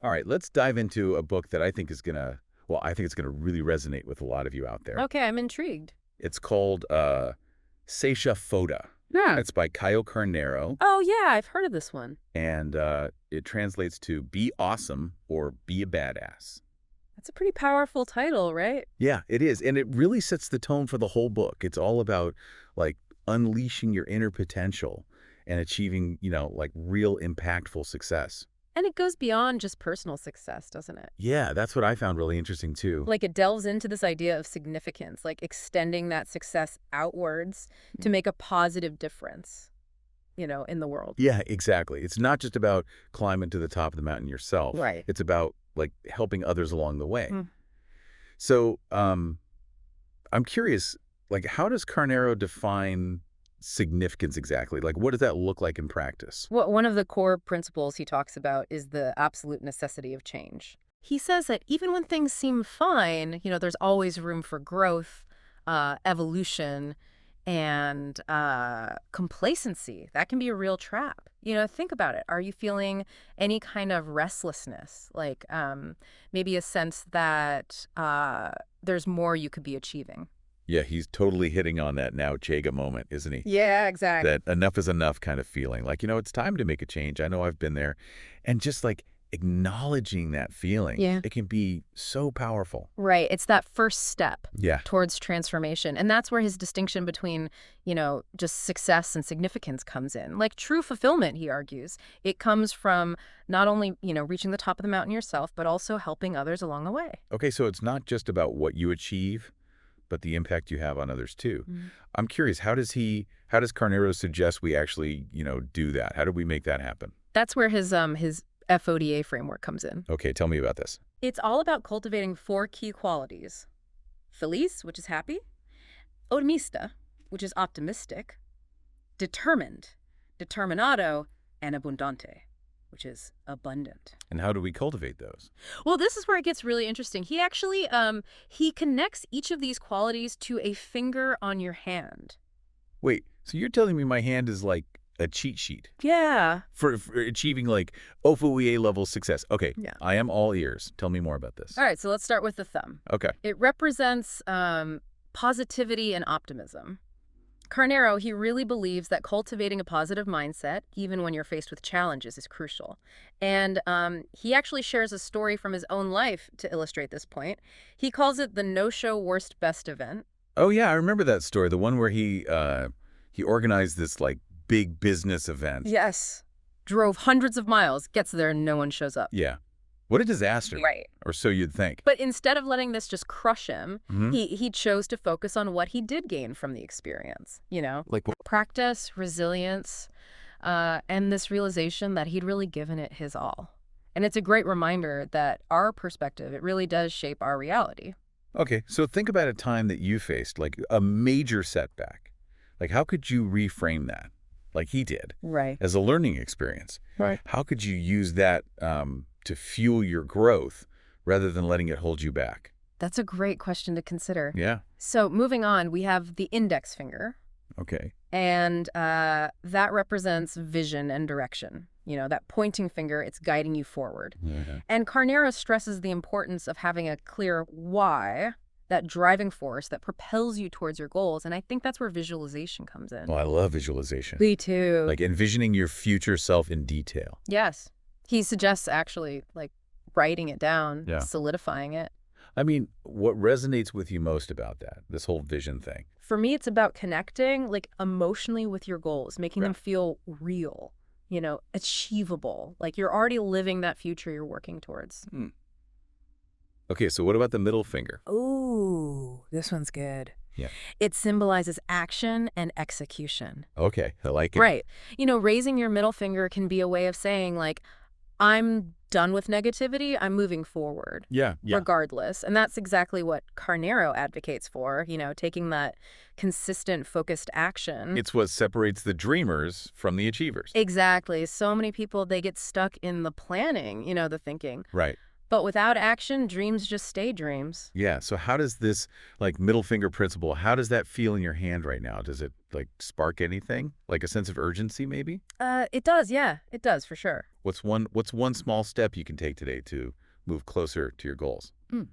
All right, let's dive into a book that I think is going to, well, I think it's going to really resonate with a lot of you out there. Okay, I'm intrigued. It's called Seja Foda. Yeah. It's by Caio Carneiro, Oh, yeah, I've heard of this one. and it translates to Be Awesome or Be a Badass. That's a pretty powerful title, right? Yeah, it is. And it really sets the tone for the whole book. It's all about, like, unleashing your inner potential and achieving, like, real impactful success. And it goes beyond just personal success, doesn't it? Yeah, that's what I found really interesting, too. Like, it delves into this idea of significance, like extending that success outwards to make a positive difference, in the world. Yeah, exactly. It's not just about climbing to the top of the mountain yourself. Right. It's about, like, helping others along the way. Mm. So I'm curious, like, how does Carneiro define significance exactly? Like, what does that look like in practice? Well, one of the core principles he talks about is the absolute necessity of change. He says that even when things seem fine, there's always room for growth, evolution, and complacency. That can be a real trap. Think about it. Are you feeling any kind of restlessness? Like maybe a sense that there's more you could be achieving? Yeah, he's totally hitting on that now Jaga moment, isn't he? Yeah, exactly. That enough is enough kind of feeling. Like, it's time to make a change. I know I've been there. And just, like, acknowledging that feeling, Yeah. it can be so powerful. Right. It's that first step Yeah. towards transformation. And that's where his distinction between, just success and significance comes in. Like true fulfillment, he argues, it comes from not only, reaching the top of the mountain yourself, but also helping others along the way. Okay, so it's not just about what you achieve, but the impact you have on others too. Mm. I'm curious, how does Carneiro suggest we actually, do that? How do we make that happen? That's where his FODA framework comes in. Okay, tell me about this. It's all about cultivating 4 key qualities. Feliz, which is happy. Otimista, which is optimistic. Determined, determinado, and abundante, which is abundant. And how do we cultivate those? Well, this is where it gets really interesting. He actually, he connects each of these qualities to a finger on your hand. Wait, so you're telling me my hand is like a cheat sheet Yeah. for achieving, like, OFOEA level success? Okay, Yeah. I am all ears. Tell me more about this. All right, so let's start with the thumb. Okay. It represents positivity and optimism. Carneiro, he really believes that cultivating a positive mindset, even when you're faced with challenges, is crucial. And he actually shares a story from his own life to illustrate this point. He calls it the no-show worst best event. Oh, yeah, I remember that story, the one where he organized this, like, big business event. Yes. Drove hundreds of miles, gets there, and no one shows up. Yeah. What a disaster. Right. Or so you'd think. But instead of letting this just crush him, Mhm. he chose to focus on what he did gain from the experience, Like, what? Practice, resilience, and this realization that he'd really given it his all. And it's a great reminder that our perspective, it really does shape our reality. Okay, so think about a time that you faced, like, a major setback. Like, how could you reframe that, like he did, Right. as a learning experience? Right. How could you use that to fuel your growth rather than letting it hold you back? That's a great question to consider. Yeah. So moving on, we have the index finger. Okay. And that represents vision and direction. That pointing finger, it's guiding you forward. Yeah. And Carneiro stresses the importance of having a clear why, that driving force that propels you towards your goals. And I think that's where visualization comes in. Well, I love visualization. Me too. Like envisioning your future self in detail. Yes. He suggests actually like writing it down, Yeah. solidifying it. I mean, what resonates with you most about that, this whole vision thing? For me, it's about connecting like emotionally with your goals, making them feel real, achievable. Like you're already living that future you're working towards. Okay, so what about the middle finger? Ooh, this one's good. Yeah. It symbolizes action and execution. Okay, I like it. Right. Raising your middle finger can be a way of saying like, I'm done with negativity, I'm moving forward. Yeah. Regardless. And that's exactly what Carneiro advocates for, taking that consistent, focused action. It's what separates the dreamers from the achievers. Exactly. So many people, they get stuck in the planning, the thinking. Right. But without action, dreams just stay dreams. Yeah, so how does this, like, middle finger principle, how does that feel in your hand right now? Does it, like, spark anything? Like a sense of urgency, maybe? It does, yeah. It does, for sure. What's one small step you can take today to move closer to your goals? Mm.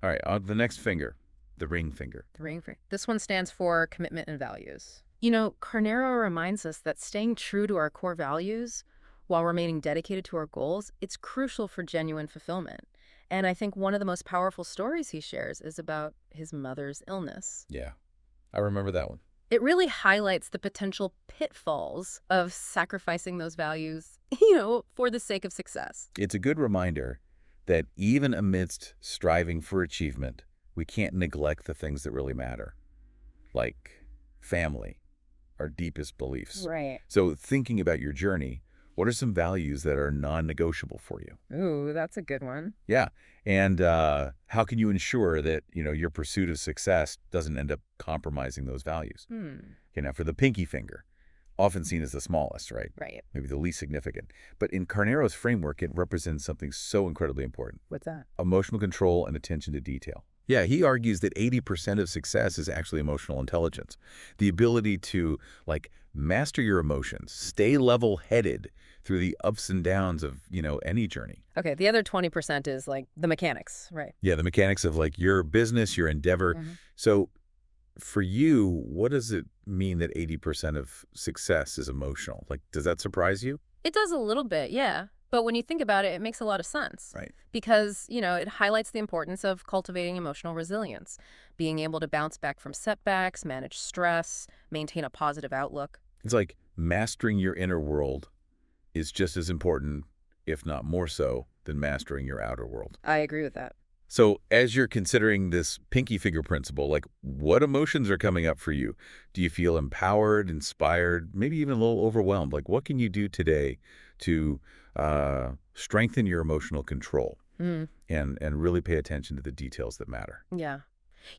All right, on the next finger, the ring finger. The ring finger. This one stands for commitment and values. You know, Carnero reminds us that staying true to our core values while remaining dedicated to our goals, it's crucial for genuine fulfillment. And I think one of the most powerful stories he shares is about his mother's illness. Yeah, I remember that one. It really highlights the potential pitfalls of sacrificing those values, for the sake of success. It's a good reminder that even amidst striving for achievement, we can't neglect the things that really matter, like family, our deepest beliefs. Right. So thinking about your journey, what are some values that are non-negotiable for you? Ooh, that's a good one. Yeah. And how can you ensure that, your pursuit of success doesn't end up compromising those values? Okay, now for the pinky finger, often seen as the smallest, right? Right. Maybe the least significant. But in Carnero's framework, it represents something so incredibly important: What's that? emotional control and attention to detail. Yeah, he argues that 80% of success is actually emotional intelligence. The ability to, like, master your emotions, stay level-headed through the ups and downs of, any journey. Okay, the other 20% is like the mechanics, right? Yeah, the mechanics of, like, your business, your endeavor. So for you, what does it mean that 80% of success is emotional? Like, does that surprise you? It does a little bit, yeah. But when you think about it, it makes a lot of sense. Right. Because, it highlights the importance of cultivating emotional resilience, being able to bounce back from setbacks, manage stress, maintain a positive outlook. It's like mastering your inner world is just as important, if not more so, than mastering your outer world. I agree with that. So as you're considering this pinky finger principle, like, what emotions are coming up for you? Do you feel empowered, inspired, maybe even a little overwhelmed? Like, what can you do today to strengthen your emotional control and really pay attention to the details that matter? Yeah.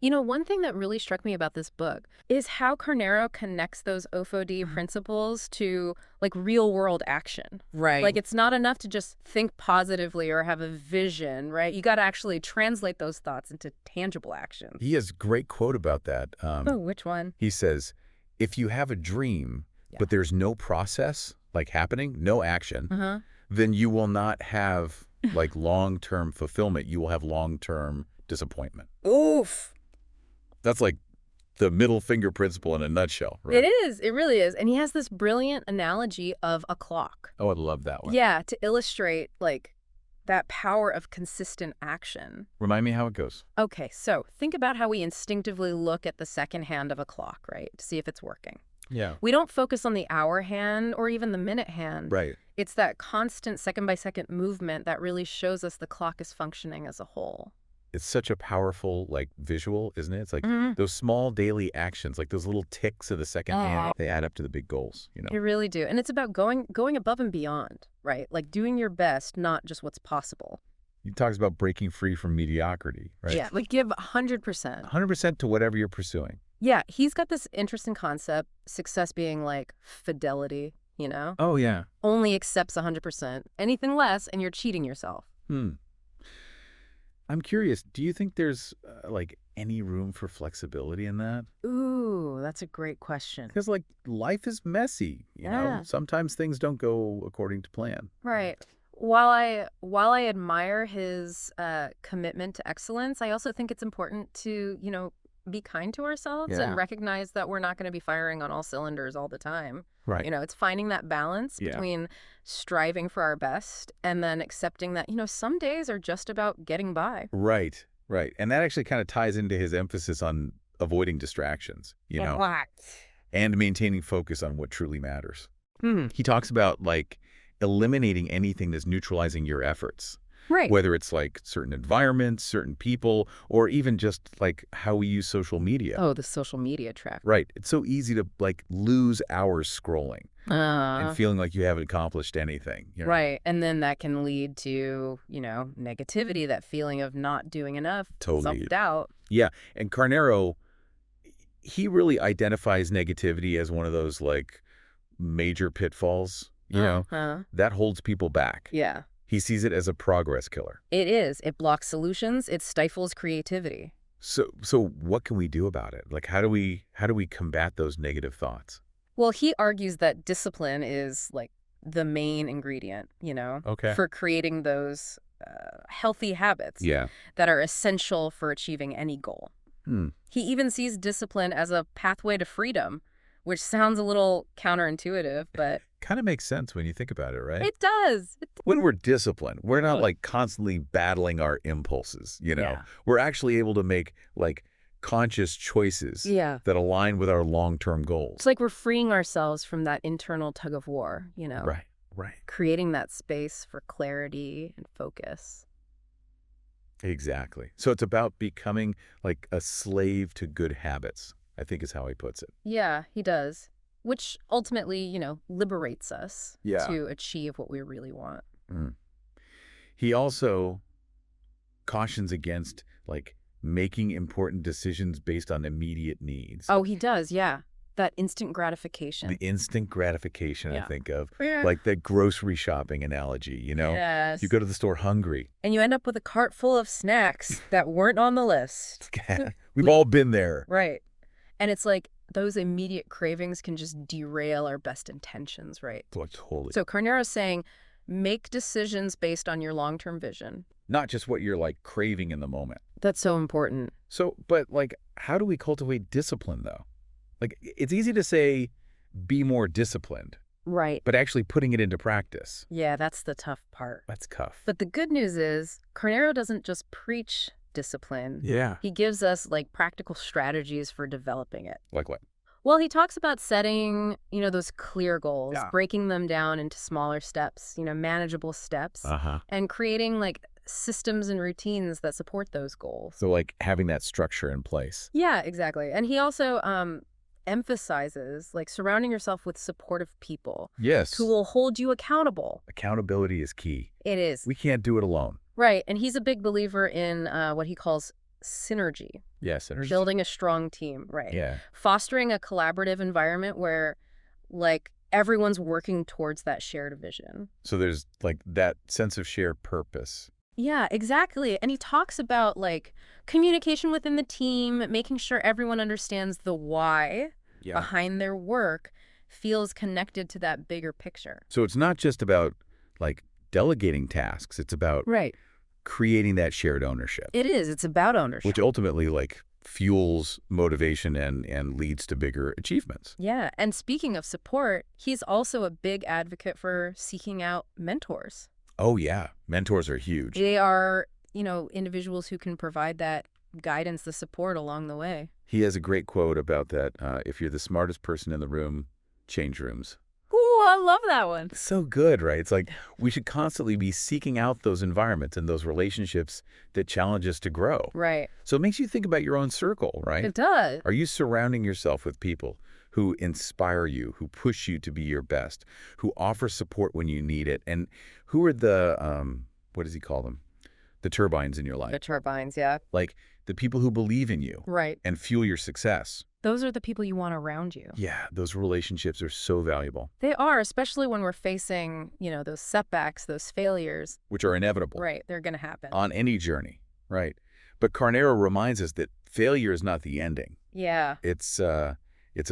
One thing that really struck me about this book is how Carnero connects those OFOD principles to, like, real-world action. Right. Like, it's not enough to just think positively or have a vision, right? You got to actually translate those thoughts into tangible action. He has a great quote about that. Which one? He says, if you have a dream, but there's no process, like, happening, no action, then you will not have, like, long-term fulfillment. You will have long-term disappointment. Oof. That's like the middle finger principle in a nutshell, right? It is. It really is. And he has this brilliant analogy of a clock. Oh, I love that one. Yeah, to illustrate, like, that power of consistent action. Remind me how it goes. Okay, so think about how we instinctively look at the second hand of a clock, right, to see if it's working. Yeah. We don't focus on the hour hand or even the minute hand. Right. It's that constant second-by-second movement that really shows us the clock is functioning as a whole. It's such a powerful, like, visual, isn't it? It's like those small daily actions, like those little ticks of the second hand, they add up to the big goals, They really do. And it's about going above and beyond, right? Like doing your best, not just what's possible. He talks about breaking free from mediocrity, right? Yeah, like give 100%. 100% to whatever you're pursuing. Yeah, he's got this interesting concept, success being like fidelity, Oh, yeah. Only accepts 100%. Anything less, and you're cheating yourself. I'm curious, do you think there's, like, any room for flexibility in that? Ooh, that's a great question. Because, like, life is messy, you know? Sometimes things don't go according to plan. Right. While I admire his commitment to excellence, I also think it's important to, be kind to ourselves and recognize that we're not going to be firing on all cylinders all the time. Right. It's finding that balance between striving for our best and then accepting that, some days are just about getting by. Right, right. And that actually kind of ties into his emphasis on avoiding distractions, and maintaining focus on what truly matters. He talks about, like, eliminating anything that's neutralizing your efforts. Right. Whether it's, like, certain environments, certain people, or even just, like, how we use social media. Oh, the social media trap. Right. It's so easy to, like, lose hours scrolling and feeling like you haven't accomplished anything. Right. And then that can lead to, negativity, that feeling of not doing enough, Totally. self-doubt. Yeah. And Carnero, he really identifies negativity as one of those, like, major pitfalls, that holds people back. Yeah. He sees it as a progress killer. It is. It blocks solutions. It stifles creativity. So what can we do about it? Like, how do we combat those negative thoughts? Well, he argues that discipline is like the main ingredient, Okay. for creating those healthy habits Yeah. that are essential for achieving any goal. He even sees discipline as a pathway to freedom, which sounds a little counterintuitive, but Kind of makes sense when you think about it, right? it does. When we're disciplined, we're not like constantly battling our impulses, Yeah. We're actually able to make like conscious choices Yeah. that align with our long-term goals. It's like we're freeing ourselves from that internal tug of war, Right. creating that space for clarity and focus. Exactly. So it's about becoming like a slave to good habits, I think is how he puts it. Yeah, he does. Which ultimately, liberates us Yeah. to achieve what we really want. Mm. He also cautions against like making important decisions based on immediate needs. Oh, he does, yeah. That instant gratification. The instant gratification, I Yeah. think of, Yeah. like the grocery shopping analogy, Yes. You go to the store hungry. And you end up with a cart full of snacks that weren't on the list. We've all been there. Right. And it's like those immediate cravings can just derail our best intentions, right? Oh, totally. So Carneiro's saying, make decisions based on your long-term vision. Not just what you're like craving in the moment. That's so important. So, but like, how do we cultivate discipline though? Like, it's easy to say, be more disciplined, Right. but actually putting it into practice, Yeah, that's the tough part. that's tough. But the good news is Carneiro doesn't just preach discipline. Yeah. He gives us like practical strategies for developing it. Like what? Well, he talks about setting, those clear goals, Yeah. breaking them down into smaller steps, manageable steps, Uh-huh. and creating like systems and routines that support those goals. So like having that structure in place. Yeah, exactly. And he also emphasizes like surrounding yourself with supportive people Yes. who will hold you accountable. Accountability is key. It is. We can't do it alone. Right. And he's a big believer in what he calls synergy, Yes. building a strong team, right? Yeah. Fostering a collaborative environment where like everyone's working towards that shared vision. So there's like that sense of shared purpose. Yeah, exactly. And he talks about like communication within the team, making sure everyone understands the why behind their work, feels connected to that bigger picture. So it's not just about like delegating tasks. It's about Right. creating that shared ownership, It is. It's about ownership. which ultimately like fuels motivation and leads to bigger achievements. Yeah. And speaking of support, he's also a big advocate for seeking out mentors. Oh, yeah. Mentors are huge. They are, individuals who can provide that guidance, the support along the way. He has a great quote about that. If you're the smartest person in the room, change rooms. Ooh, I love that one. So good, right? It's like we should constantly be seeking out those environments and those relationships that challenge us to grow. Right. So it makes you think about your own circle, right? It does. Are you surrounding yourself with people who inspire you, who push you to be your best, who offer support when you need it? And who are the, what does he call them? The turbines in your life. The turbines, yeah. Like the people who believe in you Right. and fuel your success. Those are the people you want around you. Yeah, those relationships are so valuable, They are, especially when we're facing, those setbacks, those failures. which are inevitable Right. They're going to happen. on any journey, right? But Carneiro reminds us that failure is not the ending. Yeah. It's a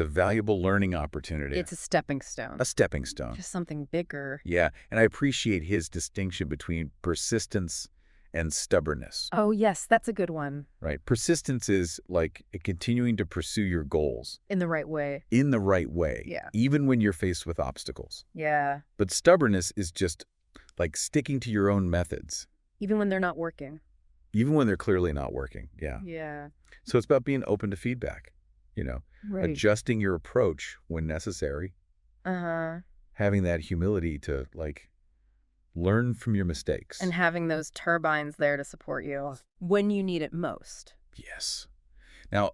valuable learning opportunity. It's a stepping stone. a stepping stone. Just something bigger. Yeah, and I appreciate his distinction between persistence and stubbornness, Oh, yes. That's a good one. right? Persistence is like continuing to pursue your goals In the right way. in the right way, Yeah. even when you're faced with obstacles. Yeah. But stubbornness is just like sticking to your own methods, Even when they're not working. even when they're clearly not working. Yeah. Yeah. So it's about being open to feedback, Right. adjusting your approach when necessary, Uh-huh. having that humility to like learn from your mistakes. And having those turbines there to support you when you need it most. Yes. Now,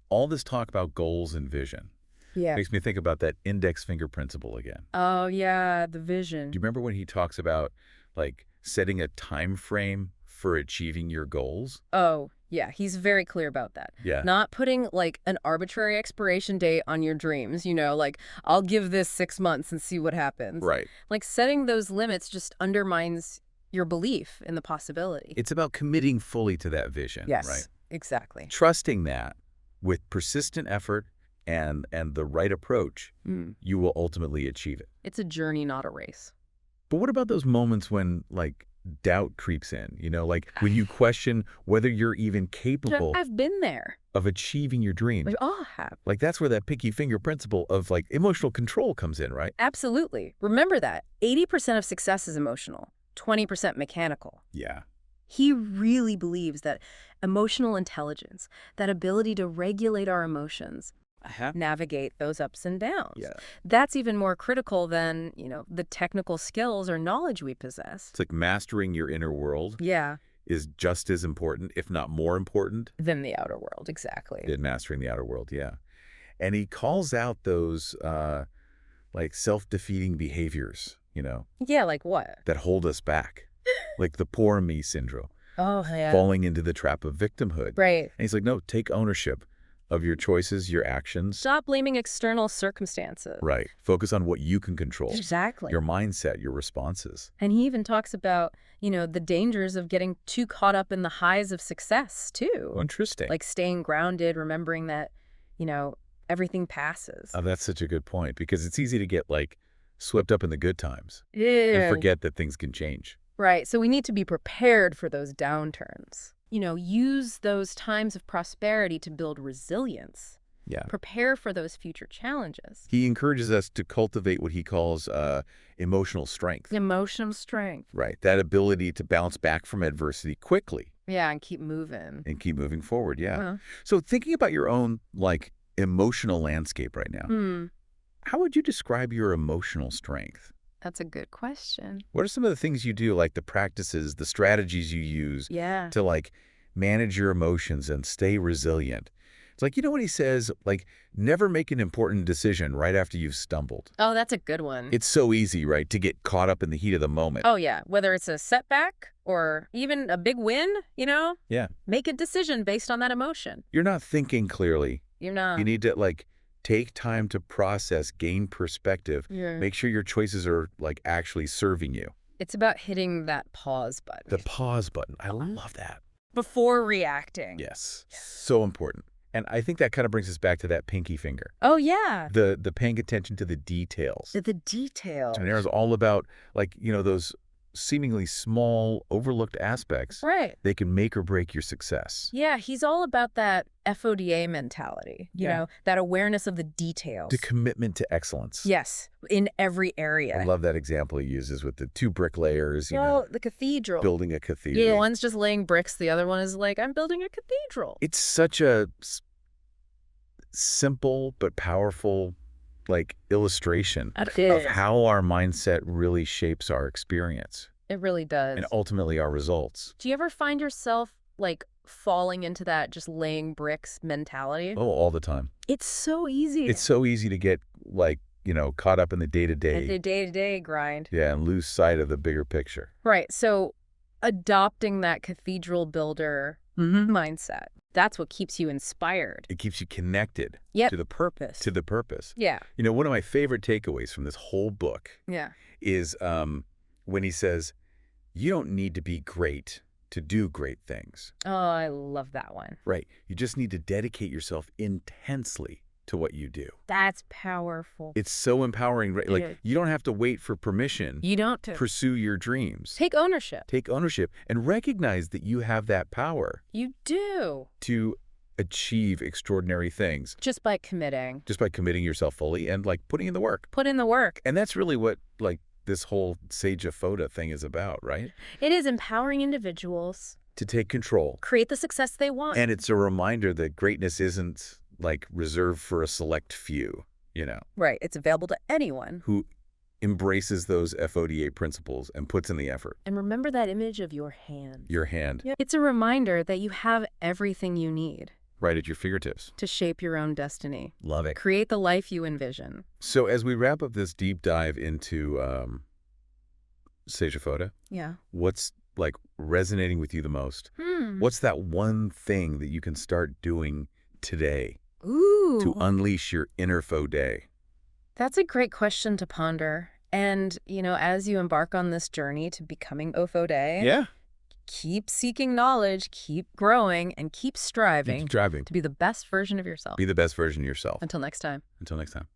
all this talk about goals and vision Yeah. makes me think about that index finger principle again. Oh, yeah. The vision. Do you remember when he talks about like setting a time frame for achieving your goals? Oh, yeah. He's very clear about that. Yeah. Not putting like an arbitrary expiration date on your dreams, like I'll give this 6 months and see what happens. Right. Like setting those limits just undermines your belief in the possibility. It's about committing fully to that vision, Yes, right? exactly. Trusting that with persistent effort and the right approach, you will ultimately achieve it. It's a journey, not a race. But what about those moments when, like, doubt creeps in, like when you question whether you're even capable I've been there. of achieving your dreams? We all have. Like, that's where that pinky finger principle of, like, emotional control comes in, right? Absolutely. Remember that. 80% of success is emotional, 20% mechanical. Yeah. He really believes that emotional intelligence, that ability to regulate our emotions, navigate those ups and downs. Yeah. That's even more critical than, the technical skills or knowledge we possess. It's like mastering your inner world Yeah. is just as important, if not more important, Than the outer world, exactly. than mastering the outer world, yeah. And he calls out those, like, self-defeating behaviors, Yeah, like what? that hold us back. Like the poor me syndrome, Oh, yeah. falling into the trap of victimhood. Right. And he's like, no, take ownership of your choices, your actions. Stop blaming external circumstances. Right. Focus on what you can control. Exactly. Your mindset, your responses. And he even talks about, the dangers of getting too caught up in the highs of success, too. Oh, interesting. Like staying grounded, remembering that, everything passes. Oh, that's such a good point, because it's easy to get, like, swept up in the good times Yeah. and forget that things can change. Right. So we need to be prepared for those downturns. Use those times of prosperity to build resilience. Yeah. Prepare for those future challenges. He encourages us to cultivate what he calls emotional strength. Emotional strength. Right. That ability to bounce back from adversity quickly Yeah, and keep moving. and keep moving forward. Yeah. Uh-huh. So thinking about your own, like, emotional landscape right now, how would you describe your emotional strength? That's a good question. What are some of the things you do, like the practices, the strategies you use Yeah. to, like, manage your emotions and stay resilient? It's like, what he says, like, never make an important decision right after you've stumbled. Oh, that's a good one. It's so easy, right, to get caught up in the heat of the moment. Oh, yeah. Whether it's a setback or even a big win, Yeah. make a decision based on that emotion. You're not thinking clearly. You're not. You need to, like, take time to process, gain perspective, Yeah. make sure your choices are, like, actually serving you. It's about hitting that pause button. The pause button. I love that. Before reacting. Yes. So important. And I think that kind of brings us back to that pinky finger. Oh, yeah. The paying attention to the details. The details. And there's all about, like, those seemingly small, overlooked aspects. Right. They can make or break your success. Yeah, he's all about that FODA mentality, Yeah. that awareness of the details. The commitment to excellence. Yes, in every area. I love that example he uses with the 2 bricklayers, the cathedral. building a cathedral. Yeah, one's just laying bricks. The other one is like, I'm building a cathedral. It's such a simple but powerful, like, illustration of how our mindset really shapes our experience It really does. and ultimately our results. Do you ever find yourself, like, falling into that just laying bricks mentality? Oh, all the time. It's so easy. It's so easy to get, like, caught up in the the day-to-day. day-to-day grind. Yeah, and lose sight of the bigger picture. Right. So adopting that cathedral builder mindset, that's what keeps you inspired. It keeps you connected Yep. to the Purpose. purpose. Yeah. One of my favorite takeaways from this whole book Yeah. is when he says, you don't need to be great to do great things. Oh, I love that one. Right. You just need to dedicate yourself intensely to what you do. That's powerful. It's so empowering. Right? It Like, is. you don't have to wait for permission You don't to pursue your dreams. take ownership. Take ownership and recognize that you have that power You do. to achieve extraordinary things Just by committing. just by committing yourself fully and, like, putting in the work. Put in the work. And that's really what, like, this whole Seja Foda thing is about, right? It is empowering individuals, To take control. create the success they want. And it's a reminder that greatness isn't, like, reserved for a select few, Right. It's available to anyone. who embraces those FODA principles and puts in the effort. And remember that image of your hand. Your hand It's a reminder that you have everything you need right at your fingertips. to shape your own destiny. Love it. Create the life you envision. So as we wrap up this deep dive into Seja Foda, Yeah. what's, like, resonating with you the most? Hmm. What's that one thing that you can start doing today Ooh. to unleash your inner Foda? That's a great question to ponder. And, as you embark on this journey to becoming Ofode, Yeah. keep seeking knowledge, keep growing, and keep striving Keep driving. to be the best version of yourself. Be the best version of yourself. Until next time. Until next time.